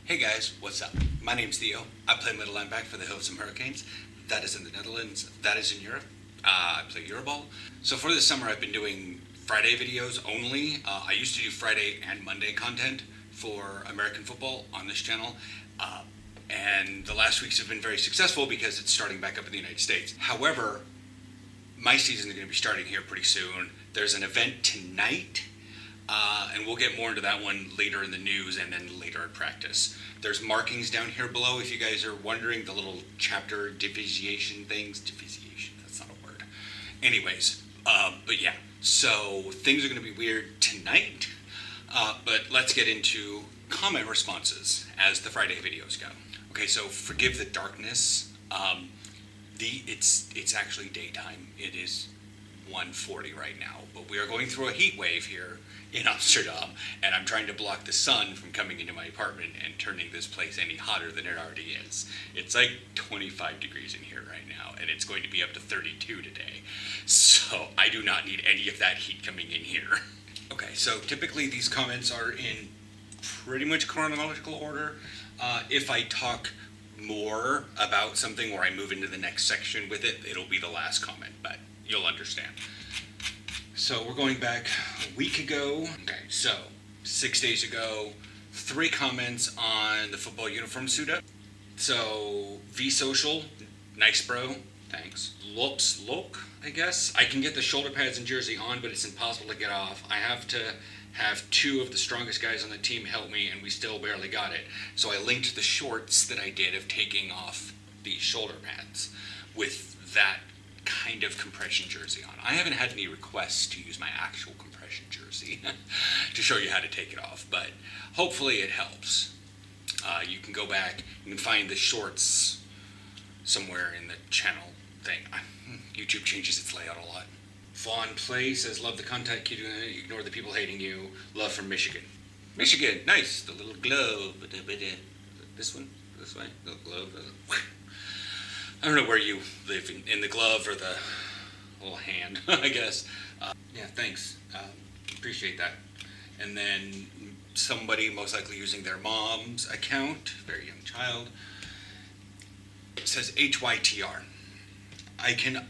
Hey guys, what's up? My name's Theo. I play middle linebacker for the Hilversum Hurricanes. That is in the Netherlands. That is in Europe. I play Euroball. So for this summer, I've been doing Friday videos only. I used to do Friday and Monday content for American football on this channel. And the last weeks have been very successful because it's starting back up in the United States. However, my season is going to be starting here pretty soon. There's an event tonight. And we'll get more into that one later in the news and then later at practice. There's markings down here below if you guys are wondering, the little chapter division things. Division, that's not a word. Anyways, but yeah, so things are going to be weird tonight. But let's get into comment responses as the Friday videos go. Okay, so forgive the darkness. It's actually daytime. It is 1:40 right now, but we are going through a heat wave here in Amsterdam, and I'm trying to block the sun from coming into my apartment and turning this place any hotter than it already is. It's like 25 degrees in here right now, and it's going to be up to 32 today. So I do not need any of that heat coming in here. Okay, so typically these comments are in pretty much chronological order. If I talk more about something or I move into the next section with it, it'll be the last comment, but you'll understand. So we're going back a week ago. Okay, so 6 days ago, 3 comments on the football uniform suit up. So V-Social, nice bro, thanks. Look, I guess. I can get the shoulder pads and jersey on, but it's impossible to get off. I have to have 2 of the strongest guys on the team help me, and we still barely got it. So I linked the shorts that I did of taking off the shoulder pads with that kind of compression jersey on. I haven't had any requests to use my actual compression jersey to show you how to take it off, but hopefully it helps. You can go back, you can find the shorts somewhere in the channel thing. YouTube changes its layout a lot. Vaughn Play says, love the content, keep doing it, ignore the people hating you. Love from Michigan. Michigan, nice, the little glove. This one, this way, the glove. I don't know where you live, in the glove or the little hand, I guess. Yeah, thanks. Appreciate that. And then somebody, most likely using their mom's account, very young child, says HYTR. I can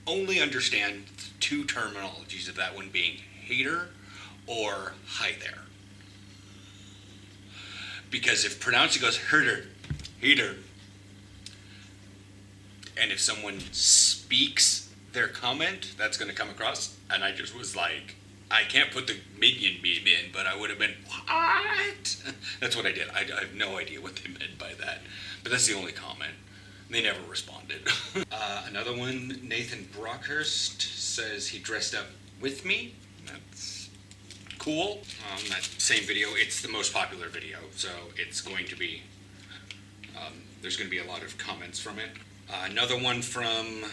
only understand 2 terminologies of that one being hater or hi there. Because if pronounced, it goes herder, hater. And if someone speaks their comment, that's going to come across. And I just was like, I can't put the minion meme in, but I would have been, what? That's what I did. I have no idea what they meant by that. But that's the only comment. They never responded. Another one, Nathan Brockhurst says he dressed up with me. That's cool. That same video, it's the most popular video, so it's going to be, there's going to be a lot of comments from it. Another one from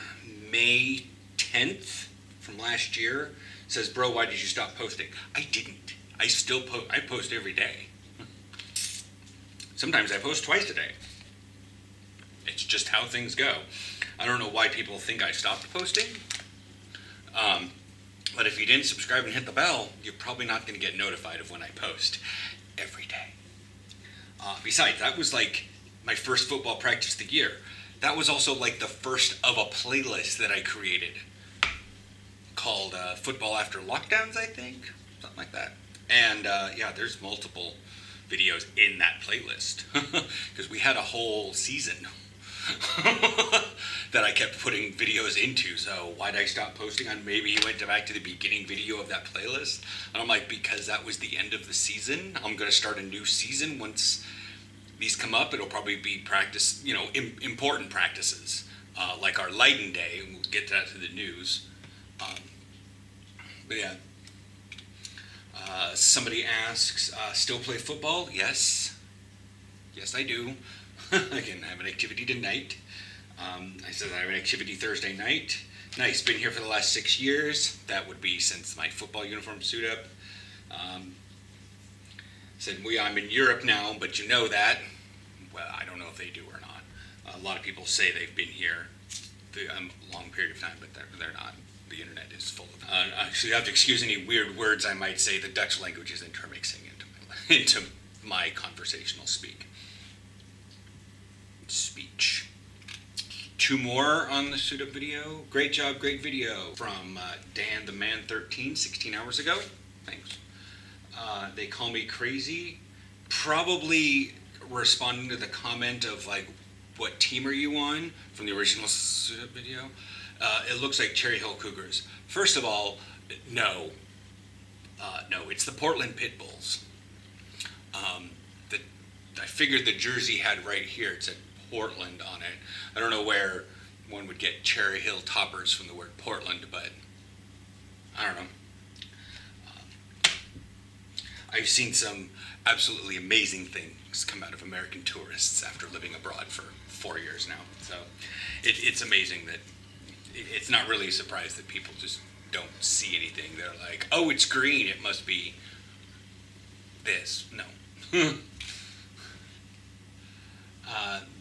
May 10th from last year says, bro, why did you stop posting? I didn't. I still post. I post every day. Sometimes I post twice a day. It's just how things go. I don't know why people think I stopped posting. But if you didn't subscribe and hit the bell, you're probably not going to get notified of when I post every day. Besides, that was like my first football practice of the year. That was also like the first of a playlist that I created called Football After Lockdowns, I think. Something like that. And yeah, there's multiple videos in that playlist because we had a whole season that I kept putting videos into. So why did I stop posting on? Maybe he went back to the beginning video of that playlist. And I'm like, because that was the end of the season. I'm going to start a new season once these come up. It'll probably be practice, important practices, like our Leiden Day, and we'll get that to the news. But yeah. Somebody asks, still play football? Yes. Yes, I do. I can have an activity tonight. I said I have an activity Thursday night. Nice, been here for the last 6 years. That would be since my football uniform suit up. Said, I'm in Europe now, but you know that. Well, I don't know if they do or not. A lot of people say they've been here a long period of time, but they're not. The internet is full of so you have to excuse any weird words I might say. The Dutch language is intermixing into my conversational speech. 2 more on the suit up video. Great job, great video from Dan the Man 13, 16 hours ago. Thanks. They call me crazy. Probably responding to the comment of like, what team are you on from the original suit up video? It looks like Cherry Hill Cougars. First of all, no. No, it's the Portland Pit Bulls. I figured the jersey had right here, it said Portland on it. I don't know where one would get Cherry Hill toppers from the word Portland, but I don't know. I've seen some absolutely amazing things come out of American tourists after living abroad for 4 years now. So it's amazing that it's not really a surprise that people just don't see anything. They're like, oh, it's green, it must be this. No.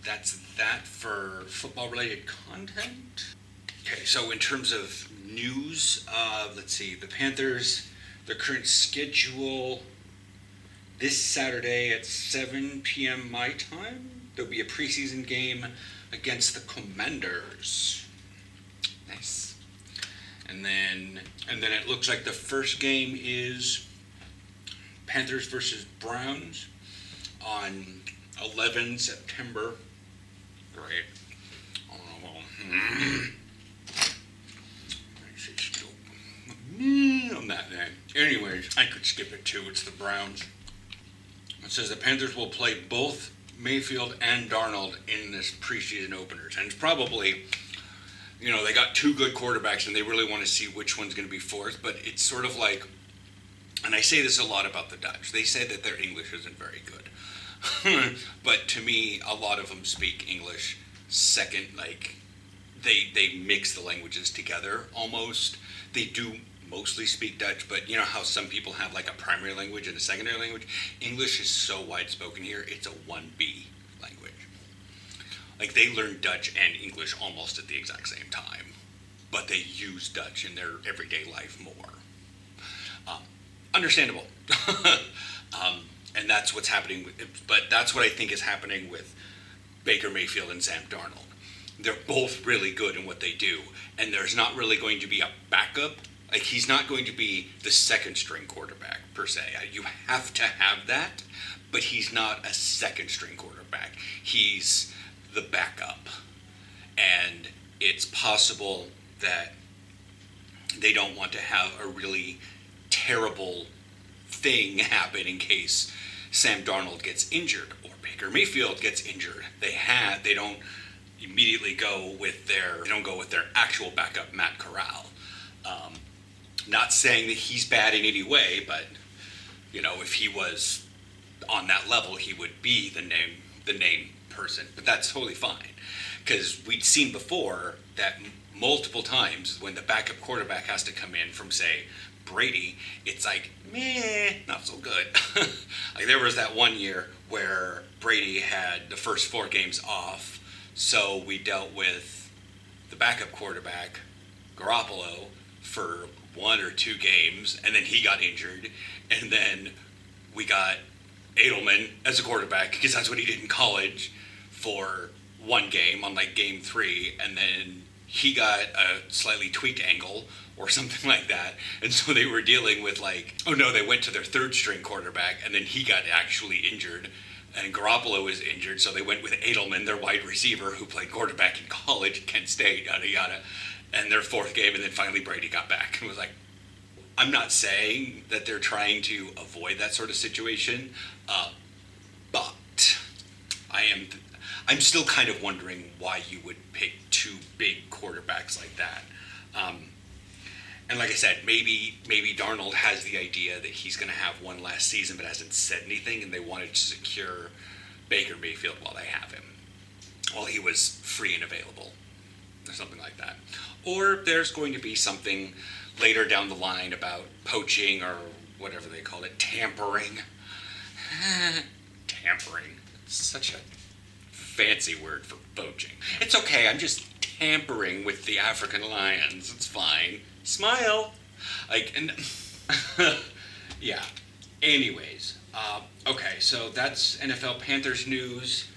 That's that for football-related content. Okay, so in terms of news, let's see, the Panthers, their current schedule, this Saturday at 7 p.m. my time, there'll be a preseason game against the Commanders. Nice. And then it looks like the first game is Panthers versus Browns on 11 September. Great. On that day. Anyways, I could skip it too. It's the Browns. It says the Panthers will play both Mayfield and Darnold in this preseason openers. And it's probably, they got 2 good quarterbacks and they really want to see which one's going to be fourth. But it's sort of like, and I say this a lot about the Dutch, they say that their English isn't very good. But to me, a lot of them speak English second, like they mix the languages together almost. They do mostly speak Dutch, but you know how some people have like a primary language and a secondary language? English is so wide spoken here, it's a 1B language. Like they learn Dutch and English almost at the exact same time, but they use Dutch in their everyday life more. Understandable. And that's what's happening but that's what I think is happening with Baker Mayfield and Sam Darnold. They're both really good in what they do, and there's not really going to be a backup. Like he's not going to be the second string quarterback per se. You have to have that, but he's not a second string quarterback. He's the backup. And it's possible that they don't want to have a really terrible thing happen in case Sam Darnold gets injured or Baker Mayfield gets injured. They don't immediately go with their actual backup, Matt Corral. Not saying that he's bad in any way, but if he was on that level, he would be the name person. But that's totally fine, because we'd seen before that multiple times when the backup quarterback has to come in from, say, Brady, it's like, meh, not so good. Like there was that one year where Brady had the first 4 games off, so we dealt with the backup quarterback, Garoppolo, for 1 or 2 games, and then he got injured, and then we got Edelman as a quarterback, because that's what he did in college, for 1 game on like game 3, and then he got a slightly tweaked ankle or something like that. And so they were dealing with they went to their 3rd string quarterback, and then he got actually injured, and Garoppolo was injured, so they went with Edelman, their wide receiver, who played quarterback in college at Kent State, yada yada, and their 4th game, and then finally Brady got back and was like, I'm not saying that they're trying to avoid that sort of situation, but I'm still kind of wondering why you would pick 2 big quarterbacks like that. And like I said, maybe Darnold has the idea that he's going to have one last season but hasn't said anything, and they wanted to secure Baker Mayfield while they have him, while he was free and available, or something like that. Or there's going to be something later down the line about poaching or whatever they call it, tampering. Tampering. It's such a fancy word for poaching. It's okay, I'm just tampering with the African lions. It's fine. Smile. Yeah. Anyways, Okay, so that's NFL Panthers news.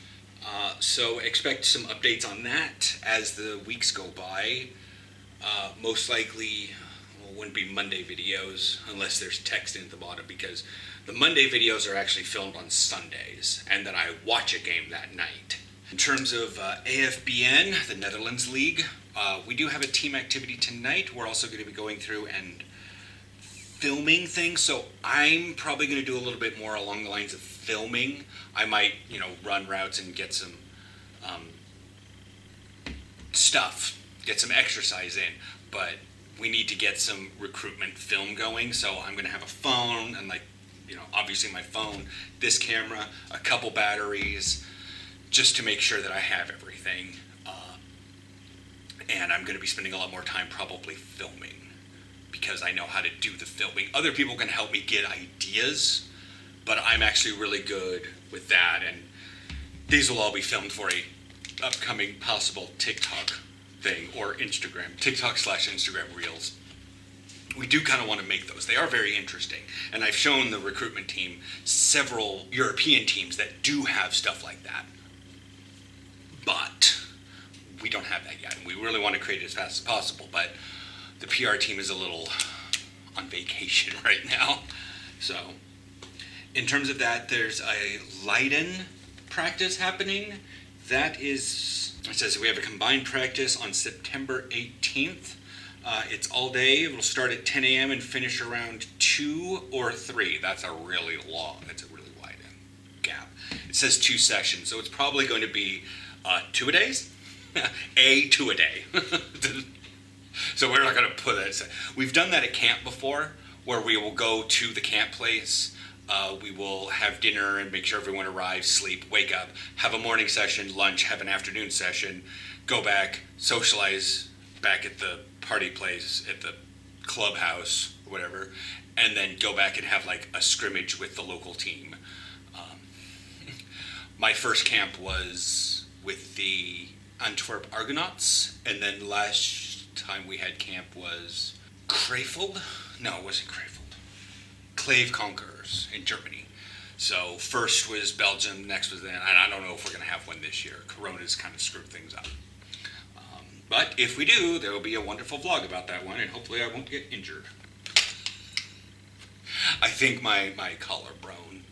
So expect some updates on that as the weeks go by. Most likely, well, it wouldn't be Monday videos unless there's text in at the bottom, because the Monday videos are actually filmed on Sundays, and then I watch a game that night. In terms of AFBN, the Netherlands League, we do have a team activity tonight. We're also going to be going through and filming things, so I'm probably going to do a little bit more along the lines of filming. I might, run routes and get some stuff, get some exercise in, but we need to get some recruitment film going, so I'm going to have a phone and obviously my phone, this camera, a couple batteries, just to make sure that I have everything. And I'm going to be spending a lot more time probably filming, because I know how to do the filming. Other people can help me get ideas, but I'm actually really good with that, and these will all be filmed for a upcoming possible TikTok thing, or Instagram, TikTok/Instagram Reels. We do kind of want to make those. They are very interesting, and I've shown the recruitment team several European teams that do have stuff like that, but we don't have that yet, and we really want to create it as fast as possible, but the PR team is a little on vacation right now. So in terms of that, there's a Leiden practice happening. That is, it says we have a combined practice on September 18th. It's all day. It will start at 10 a.m. and finish around 2 or 3. That's a really wide gap. It says 2 sessions, so it's probably going to be 2-a-days. A 2-a-day. So we're not going to put that. We've done that at camp before, where we will go to the camp place. We will have dinner and make sure everyone arrives, sleep, wake up, have a morning session, lunch, have an afternoon session, go back, socialize back at the party place, at the clubhouse, or whatever, and then go back and have like a scrimmage with the local team. My first camp was with the Antwerp Argonauts, and then last time we had camp was Krefeld? No, it wasn't Krefeld. Kleve Conquerors in Germany. So first was Belgium, next was then, and I don't know if we're going to have one this year. Corona's kind of screwed things up. But if we do, there will be a wonderful vlog about that one, and hopefully I won't get injured. I think my collarbone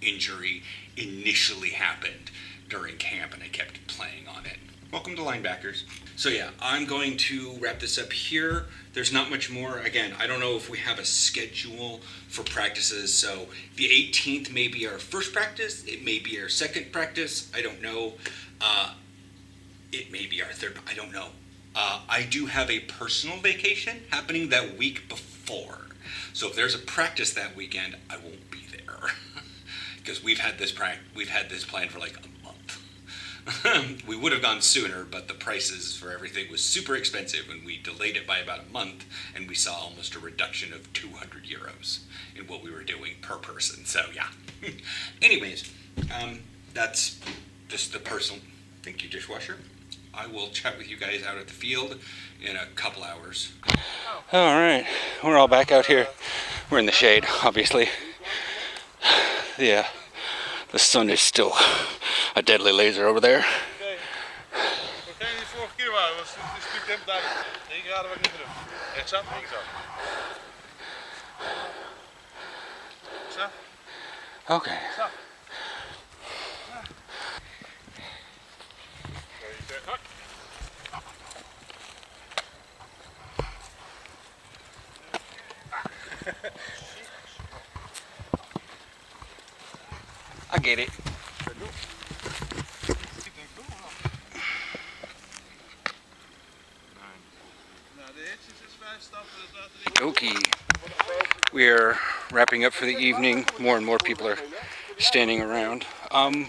injury initially happened during camp, and I kept playing on it. Welcome to Linebackers. So yeah, I'm going to wrap this up here. There's not much more. Again, I don't know if we have a schedule for practices, so the 18th may be our first practice. It may be our second practice. I don't know. It may be our third. I don't know. I do have a personal vacation happening that week before. So if there's a practice that weekend, I won't be there. Because we've had this planned for like a month. We would have gone sooner, but the prices for everything was super expensive, and we delayed it by about a month, and we saw almost a reduction of 200 euros in what we were doing per person. So yeah. Anyways, that's just the personal. Thank you, dishwasher. I will chat with you guys out at the field in a couple hours. All right, we're all back out here. We're in the shade, obviously. Yeah, the sun is still a deadly laser over there. Okay. I get it. Okay. We're wrapping up for the evening. More and more people are standing around.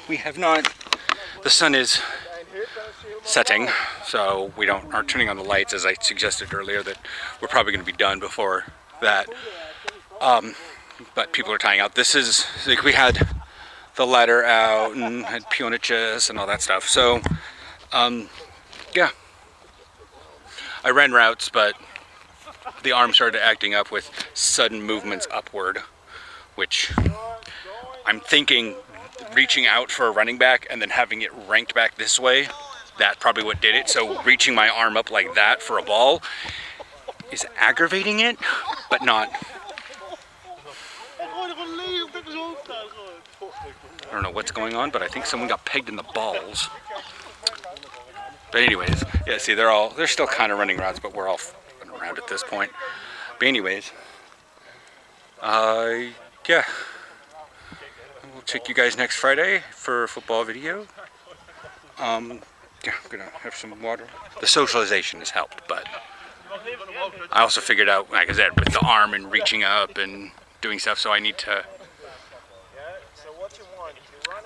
We have not. The sun is setting, so we aren't turning on the lights, as I suggested earlier, that we're probably going to be done before that. But people are tying out. This is like we had the ladder out and had peonaches and all that stuff. So, yeah. I ran routes, but the arm started acting up with sudden movements upward, which I'm thinking reaching out for a running back and then having it ranked back this way, that's probably what did it. So reaching my arm up like that for a ball is aggravating it, but not. I don't know what's going on, but I think someone got pegged in the balls. But anyways, yeah, see, they're still kind of running routes, but we're all around at this point. But anyways, yeah, we'll check you guys next Friday for a football video. Yeah, I'm gonna have some water. The socialization has helped, but I also figured out, like I said, with the arm and reaching up and doing stuff, so I need to.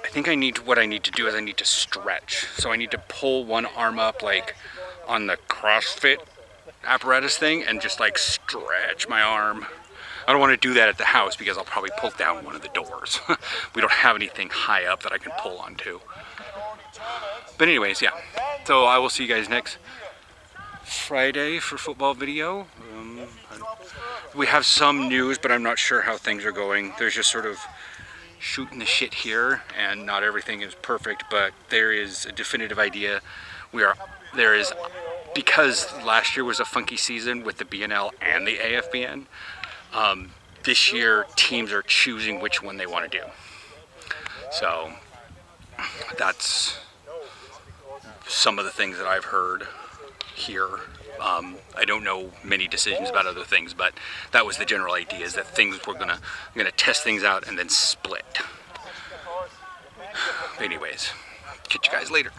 I think what I need to do is I need to stretch. So I need to pull one arm up like on the CrossFit apparatus thing and just like stretch my arm. I don't want to do that at the house because I'll probably pull down one of the doors. We don't have anything high up that I can pull onto. But anyways, yeah. So I will see you guys next Friday for football video. We have some news, but I'm not sure how things are going. There's just sort of shooting the shit here, and not everything is perfect, but there is a definitive idea. Because last year was a funky season with the BNL and the AFBN, this year teams are choosing which one they want to do. So that's some of the things that I've heard here. I don't know many decisions about other things, but that was the general idea, is that things were gonna test things out and then split. Anyways, catch you guys later.